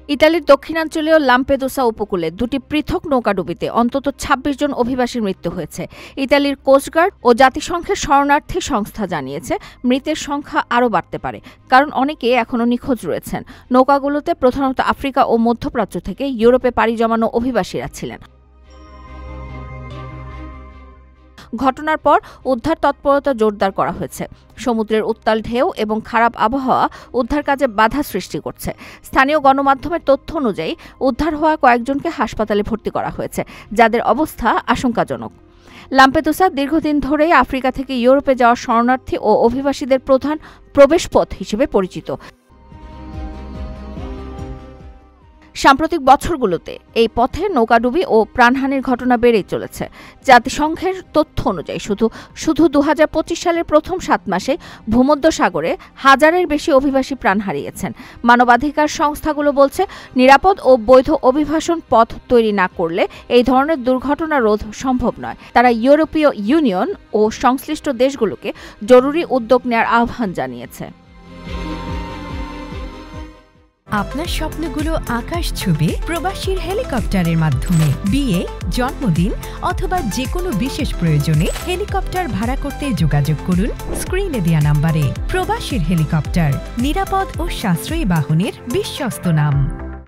ইতালির দক্ষিণাঞ্চলীয় লাম্পেদুসা উপকূলে দুটি পৃথক নৌকাডুবিতে অন্তত ২৬ জন অভিবাসীর মৃত্যু হয়েছে। ইতালির কোস্টগার্ড ও জাতিসংঘের শরণার্থী সংস্থা জানিয়েছে, মৃতের সংখ্যা আরও বাড়তে পারে, কারণ অনেকে এখনও নিখোঁজ রয়েছেন। নৌকাগুলোতে প্রধানত আফ্রিকা ও মধ্যপ্রাচ্য থেকে ইউরোপে পাড়ি জমানো অভিবাসীরা ছিলেন। ঘটনার পর উদ্ধার তৎপরতা জোরদার করা হয়েছে। সমুদ্রের উত্তাল ঢেউ এবং খারাপ আবহাওয়া উদ্ধার কাজে বাধা সৃষ্টি করছে। স্থানীয় গণমাধ্যমের তথ্য অনুযায়ী উদ্ধার হওয়া কয়েকজনকে হাসপাতালে ভর্তি করা হয়েছে, যাদের অবস্থা আশঙ্কাজনক। লাম্পেদুসা দীর্ঘদিন ধরেই আফ্রিকা থেকে ইউরোপে যাওয়া শরণার্থী ও অভিবাসীদের প্রধান প্রবেশপথ হিসেবে পরিচিত। সাম্প্রতিক বছরগুলোতে এই পথে নৌকাডুবি ও প্রাণহানির ঘটনা বেড়েই চলেছে। জাতিসংঘের তথ্য অনুযায়ী শুধু ২০২৫ সালের প্রথম ৭ মাসে ভূমধ্যসাগরে হাজারের বেশি অভিবাসী প্রাণ হারিয়েছেন। মানবাধিকার সংস্থাগুলো বলছে, নিরাপদ ও বৈধ অভিবাসন পথ তৈরি না করলে এই ধরনের দুর্ঘটনা রোধ সম্ভব নয়। তারা ইউরোপীয় ইউনিয়ন ও সংশ্লিষ্ট দেশগুলোকে জরুরি উদ্যোগ নেওয়ার আহ্বান জানিয়েছে। আপনার স্বপ্নগুলো আকাশ ছুবে প্রবাসীর হেলিকপ্টারের মাধ্যমে। বিয়ে, জন্মদিন অথবা যে কোনো বিশেষ প্রয়োজনে হেলিকপ্টার ভাড়া করতে যোগাযোগ করুন স্ক্রিনে দেয়া নাম্বারে। প্রবাসীর হেলিকপ্টার, নিরাপদ ও সাশ্রয়ী বাহনের বিশ্বস্ত নাম।